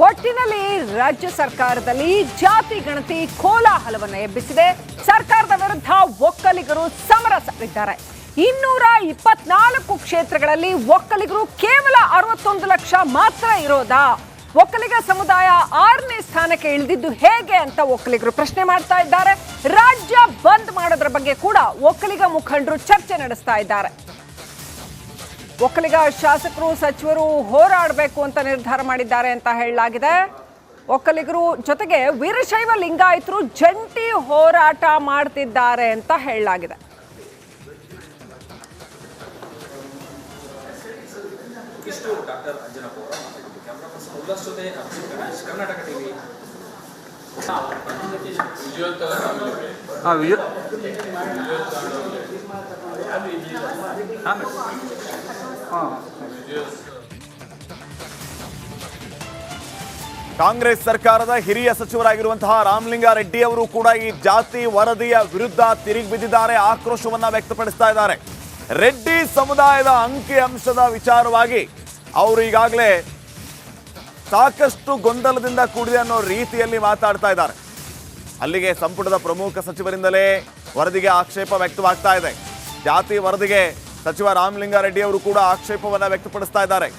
ಒಟ್ಟಿನಲ್ಲಿ ರಾಜ್ಯ ಸರ್ಕಾರದಲ್ಲಿ ಜಾತಿ ಗಣತಿ ಕೋಲಾಹಲವನ್ನು ಎಬ್ಬಿಸಿದೆ. ಸರ್ಕಾರದ ವಿರುದ್ಧ ಒಕ್ಕಲಿಗರು ಸಮರ ಸಾರಿದ್ದಾರೆ. 224 ಕ್ಷೇತ್ರಗಳಲ್ಲಿ ಒಕ್ಕಲಿಗರು ಕೇವಲ 61 ಲಕ್ಷ ಮಾತ್ರ ಇರೋದಾ? ಒಕ್ಕಲಿಗ ಸಮುದಾಯ 6ನೇ ಸ್ಥಾನಕ್ಕೆ ಇಳಿದಿದ್ದು ಹೇಗೆ ಅಂತ ಒಕ್ಕಲಿಗರು ಪ್ರಶ್ನೆ ಮಾಡ್ತಾ ಇದ್ದಾರೆ. ರಾಜ್ಯ ಬಂದ್ ಮಾಡೋದ್ರ ಬಗ್ಗೆ ಕೂಡ ಒಕ್ಕಲಿಗ ಮುಖಂಡರು ಚರ್ಚೆ ನಡೆಸ್ತಾ ಇದ್ದಾರೆ. ಒಕ್ಕಲಿಗ ಶಾಸಕರು ಸಚಿವರು ಹೋರಾಡಬೇಕು ಅಂತ ನಿರ್ಧಾರ ಮಾಡಿದ್ದಾರೆ ಅಂತ ಹೇಳಲಾಗಿದೆ. ಒಕ್ಕಲಿಗರು ಜೊತೆಗೆ ವೀರಶೈವ ಲಿಂಗಾಯತರು ಜಂಟಿ ಹೋರಾಟ ಮಾಡ್ತಿದ್ದಾರೆ ಅಂತ ಹೇಳಲಾಗಿದೆ. ಕಾಂಗ್ರೆಸ್ ಸರ್ಕಾರದ ಹಿರಿಯ ಸಚಿವರಾಗಿರುವಂತಹ ರಾಮಲಿಂಗಾರೆಡ್ಡಿ ಅವರು ಕೂಡ ಈ ಜಾತಿ ವರದಿಯ ವಿರುದ್ಧ ತಿರುಗಿ ಬಿದ್ದಿದ್ದಾರೆ, ಆಕ್ರೋಶವನ್ನ ವ್ಯಕ್ತಪಡಿಸ್ತಾ ಇದ್ದಾರೆ. ರೆಡ್ಡಿ ಸಮುದಾಯದ ಅಂಕಿ ಅಂಶದ ವಿಚಾರವಾಗಿ ಅವರು ಈಗಾಗಲೇ ಸಾಕಷ್ಟು ಗೊಂದಲದಿಂದ ಕೂಡಿದೆ ಅನ್ನೋ ರೀತಿಯಲ್ಲಿ ಮಾತಾಡ್ತಾ ಇದ್ದಾರೆ. ಅಲ್ಲಿಗೆ ಸಂಪುಟದ ಪ್ರಮುಖ ಸಚಿವರಿಂದಲೇ ವರದಿಗೆ ಆಕ್ಷೇಪ ವ್ಯಕ್ತವಾಗ್ತಾ ಇದೆ. ಜಾತಿ ವರದಿಗೆ ಸಚಿವ ರಾಮಲಿಂಗಾರೆಡ್ಡಿ ಅವರು ಕೂಡ ಆಕ್ಷೇಪವನ್ನ ವ್ಯಕ್ತಪಡಿಸ್ತಾ ಇದ್ದಾರೆ.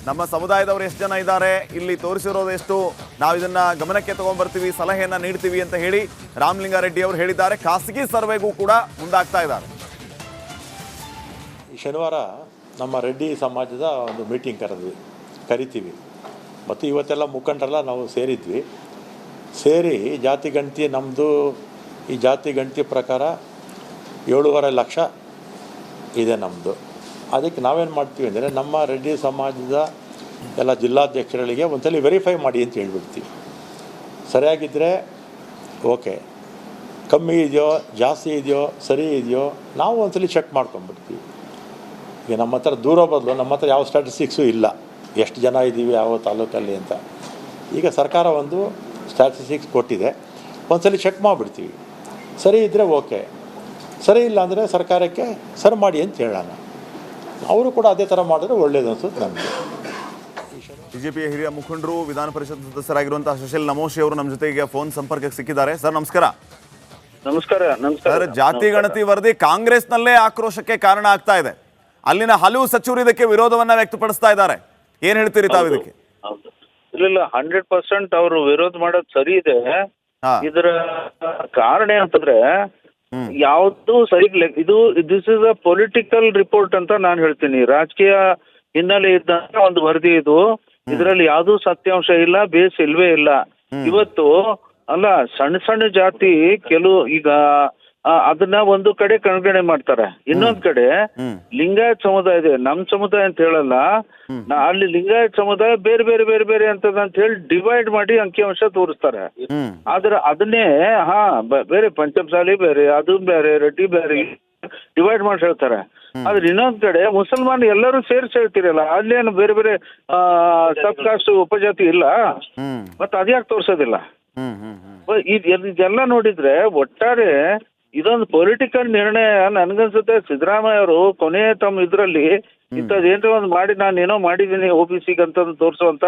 ನಮ್ಮ ಸಮುದಾಯದವರು ಎಷ್ಟು ಜನ ಇದ್ದಾರೆ, ಇಲ್ಲಿ ತೋರಿಸಿರೋದು ಎಷ್ಟು, ನಾವು ಇದನ್ನ ಗಮನಕ್ಕೆ ತಗೊಂಡ್ಬರ್ತೀವಿ, ಸಲಹೆಯನ್ನ ನೀಡ್ತೀವಿ ಅಂತ ಹೇಳಿ ರಾಮಲಿಂಗಾರೆಡ್ಡಿ ಅವರು ಹೇಳಿದ್ದಾರೆ. ಖಾಸಗಿ ಸರ್ವೆಗೂ ಕೂಡ ಮುಂದಾಗ್ತಾ ಇದ್ದಾರೆ. ಈ ಶನಿವಾರ ನಮ್ಮ ರೆಡ್ಡಿ ಸಮಾಜದ ಒಂದು ಮೀಟಿಂಗ್ ಕರಿತೀವಿ ಮತ್ತು ಇವತ್ತೆಲ್ಲ ಮುಖಂಡರೆಲ್ಲ ನಾವು ಸೇರಿ ಜಾತಿ ಗಣತಿ ನಮ್ಮದು ಈ ಜಾತಿ ಗಣತಿ ಪ್ರಕಾರ 7.5 ಲಕ್ಷ ಇದೆ ನಮ್ಮದು. ಅದಕ್ಕೆ ನಾವೇನು ಮಾಡ್ತೀವಿ ಅಂದರೆ ನಮ್ಮ ರೆಡ್ಡಿ ಸಮಾಜದ ಎಲ್ಲ ಜಿಲ್ಲಾಧ್ಯಕ್ಷರುಗಳಿಗೆ ಒಂದ್ಸಲ ವೆರಿಫೈ ಮಾಡಿ ಅಂತ ಹೇಳ್ಬಿಡ್ತೀವಿ. ಸರಿಯಾಗಿದ್ದರೆ ಓಕೆ, ಕಮ್ಮಿ ಇದೆಯೋ ಜಾಸ್ತಿ ಇದೆಯೋ ಸರಿ ಇದೆಯೋ ನಾವು ಒಂದ್ಸಲ ಚೆಕ್ ಮಾಡ್ಕೊಂಡ್ಬಿಡ್ತೀವಿ. ಈಗ ನಮ್ಮ ಹತ್ರ ದೂರ ಬದಲು ನಮ್ಮ ಹತ್ರ ಯಾವ ಸ್ಟ್ಯಾಟಿಸ್ಟಿಕ್ಸು ಇಲ್ಲ, ಎಷ್ಟು ಜನ ಇದ್ದೀವಿ ಯಾವ ತಾಲೂಕಲ್ಲಿ ಅಂತ. ಈಗ ಸರ್ಕಾರ ಒಂದು ಸ್ಟ್ಯಾಟಿಸ್ಟಿಕ್ಸ್ ಕೊಟ್ಟಿದೆ, ಒಂದ್ಸಲ ಚೆಕ್ ಮಾಡಿಬಿಡ್ತೀವಿ. ಸರಿ ಇದ್ದರೆ ಓಕೆ, ಸರಿ ಇಲ್ಲ ಅಂದರೆ ಸರ್ಕಾರಕ್ಕೆ ಸರಿ ಮಾಡಿ ಅಂತ ಹೇಳೋಣ. ಅವರು ಕೂಡ ಅದೇ ಥರ ಮಾಡಿದ್ರೆ ಒಳ್ಳೇದು ಅನ್ಸುತ್ತೆ ನಮಗೆ. ಬಿಜೆಪಿಯ ಹಿರಿಯ ಮುಖಂಡರು ವಿಧಾನ ಪರಿಷತ್ ಸದಸ್ಯರಾಗಿರುವಂತಹ ಸುಶೀಲ್ ನಮೋಶಿ ಅವರು ನಮ್ಮ ಜೊತೆಗೆ ಫೋನ್ ಸಂಪರ್ಕಕ್ಕೆ ಸಿಕ್ಕಿದ್ದಾರೆ. ಸರ್ ನಮಸ್ಕಾರ. ನಮಸ್ಕಾರ. ಸರ್, ಜಾತಿ ಗಣತಿ ವರದಿ ಕಾಂಗ್ರೆಸ್ನಲ್ಲೇ ಆಕ್ರೋಶಕ್ಕೆ ಕಾರಣ ಆಗ್ತಾ ಇದೆ. ಅಲ್ಲಿನ ಹಲವು ಸಚಿವರು ಇದಕ್ಕೆ ವಿರೋಧವನ್ನ ವ್ಯಕ್ತಪಡಿಸ್ತಾ ಇದ್ದಾರೆ. ಏನ್ ಹೇಳ್ತೀರಿ ತಾವು ಇದಕ್ಕೆ? ಇಲ್ಲ 100% ಅವರು ವಿರೋಧ ಮಾಡೋದು ಸರಿ ಇದೆ. ಇದರ ಕಾರಣ ಅಂತಂದ್ರೆ ಯಾವ್ದು ಸರಿ ಇದು this is a political report ಅಂತ ನಾನು ಹೇಳ್ತೀನಿ. ರಾಜಕೀಯ ಹಿನ್ನೆಲೆ ಇದ್ದಂತ ಒಂದು ವರದಿ ಇದು. ಇದರಲ್ಲಿ ಯಾವ್ದು ಸತ್ಯಾಂಶ ಇಲ್ಲ, ಬೇಸ್ ಇಲ್ವೇ ಇಲ್ಲ. ಇವತ್ತು ಅಲ್ಲ ಸಣ್ಣ ಜಾತಿ ಕೆಲವು ಈಗ ಅದನ್ನ ಒಂದು ಕಡೆ ಕಣ್ಗಣೆ ಮಾಡ್ತಾರೆ, ಇನ್ನೊಂದ್ ಕಡೆ ಲಿಂಗಾಯತ್ ಸಮುದಾಯ ಇದೆ, ನಮ್ ಸಮುದಾಯ ಅಂತ ಹೇಳಲ್ಲ, ಅಲ್ಲಿ ಲಿಂಗಾಯತ್ ಸಮುದಾಯ ಬೇರೆ ಬೇರೆ ಬೇರೆ ಬೇರೆ ಅಂತ ಹೇಳಿ ಡಿವೈಡ್ ಮಾಡಿ ಅಂಕಿಅಂಶ ತೋರಿಸ್ತಾರೆ. ಆದ್ರೆ ಅದನ್ನೇ ಬೇರೆ ಪಂಚಮಸಾಲಿ ಬೇರೆ, ಅದು ಬೇರೆ, ರೆಡ್ಡಿ ಬೇರೆ ಡಿವೈಡ್ ಮಾಡಿ ಹೇಳ್ತಾರೆ. ಆದ್ರೆ ಇನ್ನೊಂದ್ ಕಡೆ ಮುಸಲ್ಮಾನ್ ಎಲ್ಲರೂ ಸೇರಿಸಿ ಹೇಳ್ತಿರಲ್ಲ, ಅಲ್ಲೇನು ಬೇರೆ ಬೇರೆ ಸಬ್ ಕಾಸ್ಟ್ ಉಪಜಾತಿ ಇಲ್ಲ, ಮತ್ತೆ ಅದ್ಯಾಕೆ ತೋರ್ಸೋದಿಲ್ಲ? ಇದೆಲ್ಲ ನೋಡಿದ್ರೆ ಒಟ್ಟಾರೆ ಇದೊಂದು ಪೊಲಿಟಿಕಲ್ ನಿರ್ಣಯ. ನನ್ಗನ್ಸುತ್ತೆ ಸಿದ್ದರಾಮಯ್ಯ ಅವರು ಕೊನೆ ತಮ್ಮ ಇದ್ರಲ್ಲಿ ಇಂಥದ್ದೇನೋ ಒಂದು ಮಾಡಿ ನಾನೇನೋ ಮಾಡಿದ್ದೀನಿ OBC ಅಂತ ತೋರಿಸುವಂತ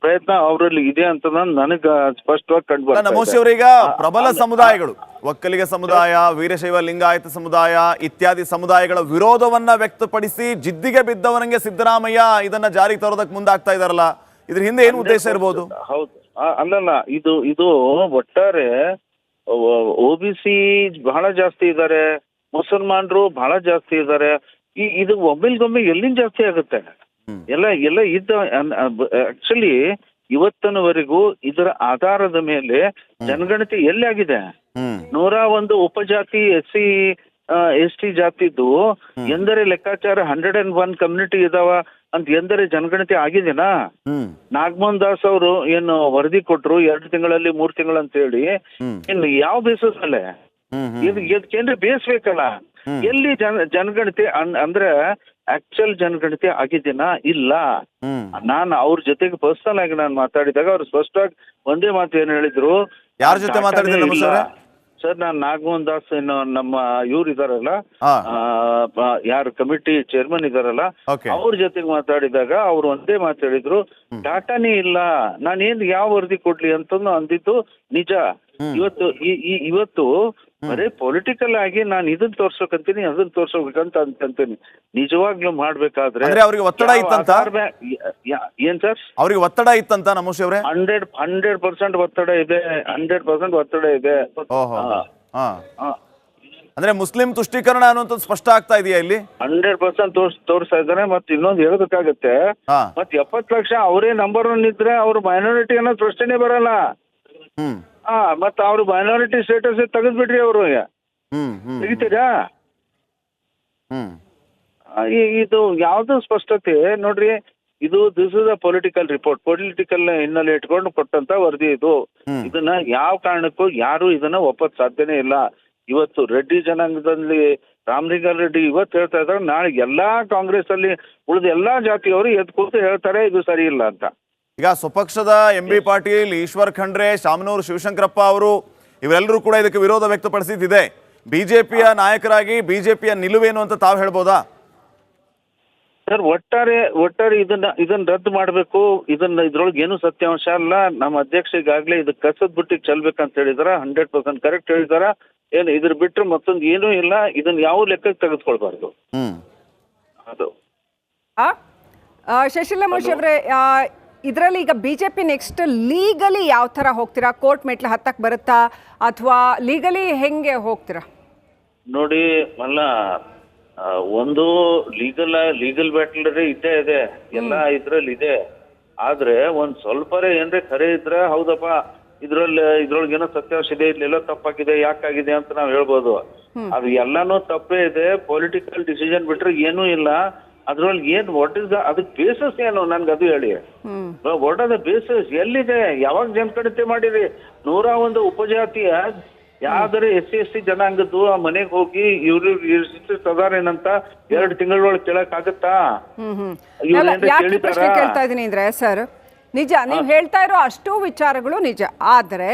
ಪ್ರಯತ್ನ ಅವರಲ್ಲಿ ಇದೆ ಅಂತ ನನಗ ಸ್ಪಷ್ಟವಾಗಿ ಕಂಡು ನಮೋಶಿ ಅವರೀಗ ಪ್ರಬಲ ಸಮುದಾಯಗಳು, ಒಕ್ಕಲಿಗ ಸಮುದಾಯ, ವೀರಶೈವ ಲಿಂಗಾಯತ ಸಮುದಾಯ ಇತ್ಯಾದಿ ಸಮುದಾಯಗಳ ವಿರೋಧವನ್ನ ವ್ಯಕ್ತಪಡಿಸಿ ಜಿದ್ದಿಗೆ ಬಿದ್ದವನಿಗೆ ಸಿದ್ದರಾಮಯ್ಯ ಇದನ್ನ ಜಾರಿಗೆ ತರೋದಕ್ಕೆ ಮುಂದಾಗ್ತಾ ಇದಾರಲ್ಲ, ಇದ್ರ ಹಿಂದೆ ಏನು ಉದ್ದೇಶ ಇರಬಹುದು? ಹೌದು, ಅಲ್ಲಲ್ಲ, ಇದು ಒಟ್ಟಾರೆ OBC ಬಹಳ ಜಾಸ್ತಿ ಇದ್ದಾರೆ, ಮುಸಲ್ಮಾನರು ಬಹಳ ಜಾಸ್ತಿ ಇದ್ದಾರೆ. ಇದು ಒಮ್ಮೆಲ್ಗೊಮ್ಮೆ ಎಲ್ಲಿಂದ ಜಾಸ್ತಿ ಆಗುತ್ತೆ? ಎಲ್ಲ ಇದ್ದ ಆಕ್ಚುಲಿ ಇವತ್ತಿನವರೆಗೂ ಇದರ ಆಧಾರದ ಮೇಲೆ ಜನಗಣತಿ ಎಲ್ಲಿ ಆಗಿದೆ? 101 ಉಪಜಾತಿ SC ಜಾತಿದ್ದು ಎಂದರೆ ಲೆಕ್ಕಾಚಾರ 101 ಕಮ್ಯುನಿಟಿ ಇದಾವ ಅಂತ ಎಂದರೆ ಜನಗಣತಿ ಆಗಿದೆನಾ? ನಾಗಮೋಹನ್ ದಾಸ್ ಅವರು ಏನು ವರದಿ ಕೊಟ್ರು 2 ತಿಂಗಳಲ್ಲಿ 3 ತಿಂಗಳು ಅಂತ ಹೇಳಿ, ಇನ್ನು ಯಾವ ಬೇಸಿಸ್ ಅಲ್ಲೇ ಇದಕ್ಕೇನ್ರಿ ಬೇಸ್ ಬೇಕಲ್ಲ? ಎಲ್ಲಿ ಜನಗಣತಿ ಅಂದ್ರೆ ಆಕ್ಚುಯಲ್ ಜನಗಣತಿ ಆಗಿದೆನಾ? ಇಲ್ಲ. ನಾನು ಅವ್ರ ಜೊತೆಗೆ ಪರ್ಸನಲ್ ಆಗಿ ನಾನು ಮಾತಾಡಿದಾಗ ಅವ್ರು ಸ್ಪಷ್ಟವಾಗಿ ಒಂದೇ ಮಾತು ಏನ್ ಹೇಳಿದ್ರು, ಯಾರ ಜೊತೆ ಮಾತಾಡಿದ್ರು? ಸರ್ ನಾನು ನಾಗಮೋಹನ್ ದಾಸ್ ಏನೋ ನಮ್ಮ ಇವ್ರು ಇದಾರಲ್ಲ, ಹಾ. ಯಾರು ಕಮಿಟಿ ಚೇರ್ಮನ್ ಇದಾರಲ್ಲ, Okay. ಅವ್ರ ಜೊತೆಗೆ ಮಾತಾಡಿದಾಗ ಅವ್ರು ಒಂದೇ ಮಾತಾಡಿದ್ರು, ಡಾಟಾನೇ ಇಲ್ಲ, ನಾನೇನ್ ಯಾವ ವರದಿ ಕೊಡ್ಲಿ ಅಂತ ಅಂದಿದ್ದು ನಿಜ. ಇವತ್ತು ಬರೇ ಪೊಲಿಟಿಕಲ್ ಆಗಿ ನಾನು ಇದನ್ನ ತೋರ್ಸೋಕಂತೀನಿ ಅದನ್ನ ತೋರ್ಸೋಬೇಕಂತ ಅಂತೀನಿ. ನಿಜವಾಗ್ಲೂ ಮಾಡ್ಬೇಕಾದ್ರೆ ಅಂದ್ರೆ ಅವ್ರಿಗೆ ಒತ್ತಡ ಇತ್ತಂತ? ಏನ್ ಸರ್ ಅವ್ರಿಗೆ ಒತ್ತಡ ಇತ್ತಂತ ನಮೋಶಿ ಅವರೇ? 100% ಒತ್ತಡ ಇದೆ, 100% ಒತ್ತಡ ಇದೆ. ಓಹೋ. ಅಂದ್ರೆ ಮುಸ್ಲಿಂ ತುಷ್ಟೀಕರಣ ಅನ್ನುವಂಥದ್ದು ಸ್ಪಷ್ಟ ಆಗ್ತಾ ಇದೆಯಾ ಇಲ್ಲಿ? 100% ತೋರಿಸ್ತಾ ಇದ್ದಾರೆ. ಮತ್ತೆ ಇನ್ನೊಂದು ಹೇಳಬೇಕಾಗತ್ತೆ, ಮತ್ತೆ 70 ಲಕ್ಷ ಅವರೇ ನಂಬರ್ 1 ಇದ್ರೆ ಅವ್ರು ಮೈನಾರಿಟಿ ಅನ್ನೋ ಪ್ರಶ್ನೆ ಬರಲ್ಲ. ಮತ್ತೆ ಅವ್ರು ಮೈನಾರಿಟಿ ಸ್ಟೇಟಸ್ ತೆಗೆದ್ಬಿಟ್ರಿ ಅವರು, ತೆಗಿತೀರಾ? ಇದು ಯಾವ್ದು ಸ್ಪಷ್ಟತೆ ನೋಡ್ರಿ, ಇದು this is a political report, political ಹಿನ್ನೆಲೆ ಇಟ್ಕೊಂಡು ಕೊಟ್ಟಂತ ವರದಿ ಇದು. ಇದನ್ನ ಯಾವ ಕಾರಣಕ್ಕೂ ಯಾರು ಇದನ್ನ ಒಪ್ಪದ್ ಸಾಧ್ಯನೇ ಇಲ್ಲ. ಇವತ್ತು ರೆಡ್ಡಿ ಜನಾಂಗದಲ್ಲಿ ರಾಮಲಿಂಗಾ ರೆಡ್ಡಿ ಇವತ್ತು ಹೇಳ್ತಾ ಇದ್ದಾರೆ, ನಾಳೆ ಎಲ್ಲಾ ಕಾಂಗ್ರೆಸ್ ಅಲ್ಲಿ ಉಳಿದ ಎಲ್ಲಾ ಜಾತಿಯವರು ಎದ್ದು ಕೂತು ಹೇಳ್ತಾರೆ ಇದು ಸರಿ ಇಲ್ಲ ಅಂತ. ಈಗ ಸ್ವಪಕ್ಷದ MB ಪಾಟೀಲ್, ಈಶ್ವರ್ ಖಂಡ್ರೆ, ಶಾಮನೂರು ಶಿವಶಂಕರಪ್ಪ ಅವರು ಇವರೆಲ್ಲರೂ ಕೂಡ ಇದಕ್ಕೆ ವಿರೋಧ ವ್ಯಕ್ತಪಡಿಸಿದ್ದಿದೆ. ಬಿಜೆಪಿಯ ನಾಯಕರಾಗಿ ಬಿಜೆಪಿಯ ನಿಲುವೇನು ಅಂತ ತಾವು ಹೇಳ್ಬೋದಾ? ಸರ್ ಒಟ್ಟಾರೆ ಇದನ್ನ ರದ್ದು ಮಾಡಬೇಕು. ಇದ್ರೊಳಗೆ ಏನು ಸತ್ಯಾಂಶ ಅಲ್ಲ. ನಮ್ಮ ಅಧ್ಯಕ್ಷ ಈಗಾಗಲೇ ಇದು ಕಸದ ಬುಟ್ಟಿಗೆ ಚೆಲ್ಬೇಕಂತ ಹೇಳಿದಾರ. 100% ಕರೆಕ್ಟ್ ಹೇಳಿದಾರ. ಏನು ಇದ್ರ ಬಿಟ್ರೆ ಮತ್ತೊಂದು ಏನೂ ಇಲ್ಲ. ಇದನ್ನ ಯಾವ ಲೆಕ್ಕಕ್ಕೆ ತೆಗೆದುಕೊಳ್ಬಾರ್ದು. ಅದು ಶಶಿಲ ಮೋಶಿ ಅವರೇ, ಇದರಲ್ಲಿ ಈಗ ಬಿಜೆಪಿ ನೆಕ್ಸ್ಟ್ ಲೀಗಲಿ ಯಾವ ಥರ ಹೋಗ್ತೀರಾ? ಕೋರ್ಟ್ ಮೆಟ್ಲು ಹತ್ತಕ್ಕೆ ಬರುತ್ತಾ ಅಥವಾ ಲೀಗಲಿ ಹೆಂಗೆ ಹೋಗ್ತೀರಾ? ನೋಡಿ ಮಲ್ಲ, ಒಂದು ಲೀಗಲ್ ಬ್ಯಾಟಲ್ ಇದ್ದೇ ಇದೆ, ಎಲ್ಲ ಇದ್ರಲ್ಲಿ ಇದೆ. ಆದ್ರೆ ಒಂದ್ ಸ್ವಲ್ಪರೇ ಏನ್ರೆ ಖರೆ ಇದ್ರೆ ಹೌದಪ್ಪ ಇದ್ರೊಳಗೆ ಏನೋ ಸತ್ಯಾಂಶ ಇದೆ, ಇಲ್ಲೆಲ್ಲೋ ತಪ್ಪಾಗಿದೆ, ಯಾಕಾಗಿದೆ ಅಂತ ನಾವ್ ಹೇಳ್ಬೋದು. ಅದು ಎಲ್ಲಾನು ತಪ್ಪೇ ಇದೆ. ಪೊಲಿಟಿಕಲ್ ಡಿಸಿಷನ್ ಬಿಟ್ರೆ ಏನೂ ಇಲ್ಲ. ಅದ್ರೊಳಗೆ ಏನ್ ವಾಟ್ ಇಸ್ ಅದಕ್ಕೆ ಬೇಸಸ್ ಏನು ನನ್ಗೆ ಅದು ಹೇಳಿ. What are the basis? ಎಲ್ಲಿದೆ? ಯಾವಾಗ ಜನಗಣತಿ ಮಾಡಿರಿ? 101 ಉಪಜಾತಿಯ ಯಾವ್ದಾರೆ SC ಜನಾಂಗದ್ದು ಆ ಮನೆಗೆ ಹೋಗಿ ಇವ್ರು ಸದಾರೇನಂತ 2 ತಿಂಗಳೊಳಗೆ ಕೇಳಕ್ ಆಗತ್ತಾ? ಕೇಳ್ತಾ ಇದೀನಿ ಅಂದ್ರೆ ಸರ್, ನಿಜ ನೀವು ಹೇಳ್ತಾ ಇರೋ ಅಷ್ಟು ವಿಚಾರಗಳು ನಿಜ. ಆದ್ರೆ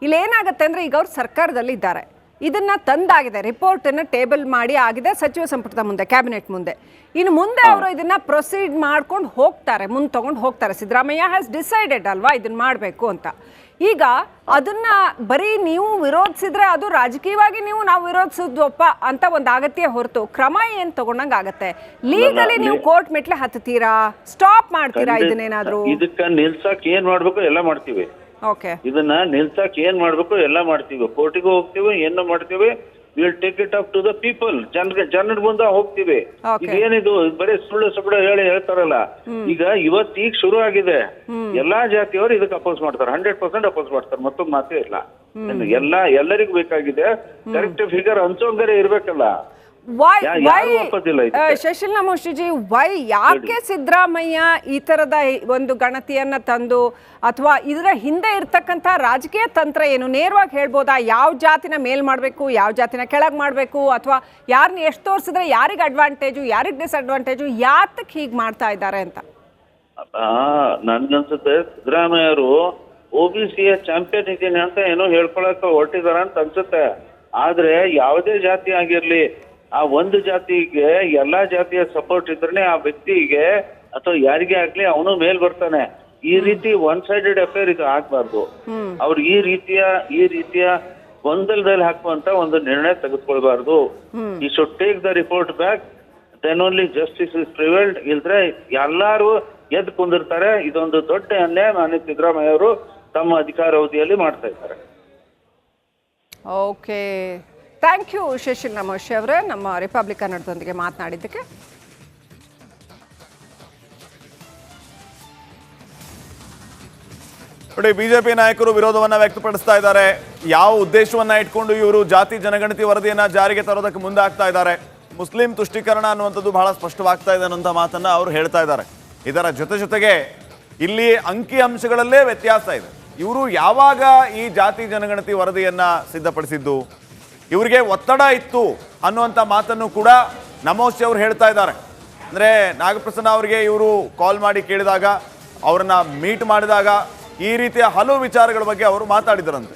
ಇಲ್ಲಿ ಏನಾಗುತ್ತೆ ಅಂದ್ರೆ, ಈಗ ಅವ್ರು ಸರ್ಕಾರದಲ್ಲಿ ಇದ್ದಾರೆ, ಇದನ್ನ ತಂದಾಗಿದೆ, ರಿಪೋರ್ಟ್ ಅನ್ನ ಟೇಬಲ್ ಮಾಡಿ ಆಗಿದೆ ಸಚಿವ ಸಂಪುಟದ ಮುಂದೆ, ಕ್ಯಾಬಿನೆಟ್ ಮುಂದೆ. ಇನ್ನು ಮುಂದೆ ಅವರು ಇದನ್ನ ಪ್ರೊಸೀಡ್ ಮಾಡ್ಕೊಂಡು ಹೋಗ್ತಾರೆ, ಮುಂದೆ ತಗೊಂಡು ಹೋಗ್ತಾರೆ. ಸಿದ್ದರಾಮಯ್ಯ ಹ್ಯಾಸ್ ಡಿಸೈಡೆಡ್ ಅಲ್ವಾ ಇದನ್ನ ಮಾಡಬೇಕು ಅಂತ. ಈಗ ಅದನ್ನ ಬರೀ ನೀವು ವಿರೋಧಿಸಿದ್ರೆ ಅದು ರಾಜಕೀಯವಾಗಿ ನಾವು ವಿರೋಧಿಸಿದ್ವಪ್ಪ ಅಂತ ಒಂದು ಆಗತ್ಯ ಹೊರತು ಕ್ರಮ ಏನ್ ತಗೊಂಡಂಗ ಆಗತ್ತೆ? ಲೀಗಲಿ ನೀವು ಕೋರ್ಟ್ ಮೆಟ್ಲೆ ಹತ್ತೀರಾ? ಸ್ಟಾಪ್ ಮಾಡ್ತೀರಾ ಇದನ್ನೇನಾದ್ರೂ? ಇದಕ್ಕ ನಿಲ್ಸಕ್ ಏನ್ ಮಾಡ್ಬೇಕು ಎಲ್ಲ ಮಾಡ್ತೀವಿ. ಇದನ್ನ ನಿಲ್ಸಕ್ ಏನ್ ಮಾಡ್ಬೇಕು ಎಲ್ಲ ಮಾಡ್ತೀವಿ. ಕೋರ್ಟಿಗೂ ಹೋಗ್ತೀವಿ, ಏನು ಮಾಡ್ತೀವಿ. Will take it up to the people. ಜನರ ಮುಂದೆ ಹೋಗ್ತೀವಿ. ಇದೇನಿದು ಬರೀ ಸುಳ್ಳು ಹೇಳ್ತಾರಲ್ಲ. ಈಗ ಶುರು ಆಗಿದೆ. ಎಲ್ಲಾ ಜಾತಿಯವರು ಇದಕ್ಕೆ ಅಪೋಸ್ ಮಾಡ್ತಾರೆ, 100% ಅಪೋಸ್ ಮಾಡ್ತಾರೆ. ಮತ್ತೊಂದು ಮಾತೇ ಇಲ್ಲ. ಎಲ್ಲರಿಗೂ ಬೇಕಾಗಿದೆ ಕರೆಕ್ಟ್ ಫಿಗರ್ ಹಂಚೋಂಗರೆ ಇರ್ಬೇಕಲ್ಲ. ಶಶಿಲ್ ನಮೋಶಿಜಿ, ಯಾಕೆ ಸಿದ್ದರಾಮಯ್ಯ ಈ ತರದ ಒಂದು ಗಣತಿಯನ್ನ ತಂದು, ಅಥವಾ ಇದರ ಹಿಂದೆ ಇರ್ತಕ್ಕಂಥ ರಾಜಕೀಯ ತಂತ್ರ ಏನು ನೇರವಾಗಿ ಹೇಳ್ಬೋದಾ? ಯಾವ ಜಾತಿನ ಮೇಲ್ ಮಾಡಬೇಕು, ಯಾವ ಜಾತಿನ ಕೆಳಗೆ ಮಾಡಬೇಕು, ಅಥವಾ ಯಾರನ್ನ ಎಷ್ಟು ತೋರಿಸಿದ್ರೆ ಯಾರಿಗೆ ಅಡ್ವಾಂಟೇಜು, ಯಾರಿಗೆ ಡಿಸ್ಅಡ್ವಾಂಟೇಜು, ಯಾತಕ್ಕೆ ಹೀಗೆ ಮಾಡ್ತಾ ಇದ್ದಾರೆ ಅಂತ ನನ್ಗನ್ಸುತ್ತೆ. ಸಿದ್ದರಾಮಯ್ಯರು OBCಯ ಚಾಂಪಿಯನ್ ಇದ್ದೀನಿ ಅಂತ ಏನೋ ಹೇಳ್ಕೊಳಕ ಹೊರಟಿದಾರ ಅಂತ ಅನ್ಸುತ್ತೆ. ಆದ್ರೆ ಯಾವುದೇ ಜಾತಿ ಆಗಿರ್ಲಿ, ಆ ಒಂದು ಜಾತಿಗೆ ಎಲ್ಲಾ ಜಾತಿಯ ಸಪೋರ್ಟ್ ಇದ್ರೆ ಆ ವ್ಯಕ್ತಿಗೆ ಅಥವಾ ಯಾರಿಗೇ ಆಗ್ಲಿ ಅವನು ಮೇಲ್ ಬರ್ತಾನೆ. ಈ ರೀತಿ ಒನ್ ಸೈಡೆಡ್ ಅಫೇರ್ ಇದು ಆಗ್ಬಾರ್ದು. ಅವ್ರು ಈ ರೀತಿಯ ಗೊಂದಲದಲ್ಲಿ ಹಾಕುವಂತ ಒಂದು ನಿರ್ಣಯ ತೆಗೆದುಕೊಳ್ಬಾರ್ದು. He should take the report back, then only justice is prevailed. ಇಲ್ದ್ರೆ ಎಲ್ಲಾರು ಎದ್ದು ಕುಂದಿರ್ತಾರೆ. ಇದೊಂದು ದೊಡ್ಡ ಅನ್ಯಾಯ ಮಾನ್ಯ ಸಿದ್ದರಾಮಯ್ಯ ಅವರು ತಮ್ಮ ಅಧಿಕಾರಾವಧಿಯಲ್ಲಿ ಮಾಡ್ತಾ ಇದ್ದಾರೆ. Okay, thank you Shashil Namoshi ಅವರೇ, ನಮ್ಮ ರಿಪಬ್ಲಿಕ್ ಕನ್ನಡದೊಂದಿಗೆ ಮಾತನಾಡಿದ್ದಕ್ಕೆ. ನೋಡಿ, ಬಿಜೆಪಿ ನಾಯಕರು ವಿರೋಧವನ್ನ ವ್ಯಕ್ತಪಡಿಸ್ತಾ ಇದ್ದಾರೆ. ಯಾವ ಉದ್ದೇಶವನ್ನ ಇಟ್ಕೊಂಡು ಇವರು ಜಾತಿ ಜನಗಣತಿ ವರದಿಯನ್ನ ಜಾರಿಗೆ ತರೋದಕ್ಕೆ ಮುಂದಾಗ್ತಾ ಇದ್ದಾರೆ? ಮುಸ್ಲಿಂ ತುಷ್ಟೀಕರಣ ಅನ್ನುವಂಥದ್ದು ಬಹಳ ಸ್ಪಷ್ಟವಾಗ್ತಾ ಇದೆ ಅನ್ನುವಂಥ ಮಾತನ್ನ ಅವರು ಹೇಳ್ತಾ ಇದ್ದಾರೆ. ಇದರ ಜೊತೆಗೆ ಇಲ್ಲಿ ಅಂಕಿ ಅಂಶಗಳಲ್ಲೇ ವ್ಯತ್ಯಾಸ ಇದೆ. ಇವರು ಯಾವಾಗ ಈ ಜಾತಿ ಜನಗಣತಿ ವರದಿಯನ್ನ ಸಿದ್ಧಪಡಿಸಿದ್ದು, ಇವರಿಗೆ ಒತ್ತಡ ಇತ್ತು ಅನ್ನುವಂಥ ಮಾತನ್ನು ಕೂಡ ನಮೋಶಿ ಅವರು ಹೇಳ್ತಾ ಇದ್ದಾರೆ. ಅಂದರೆ ನಾಗಪ್ರಸನ್ನ ಅವರಿಗೆ ಇವರು ಕಾಲ್ ಮಾಡಿ ಕೇಳಿದಾಗ, ಅವರನ್ನ ಮೀಟ್ ಮಾಡಿದಾಗ ಈ ರೀತಿಯ ಹಲವು ವಿಚಾರಗಳ ಬಗ್ಗೆ ಅವರು ಮಾತಾಡಿದರಂತೆ.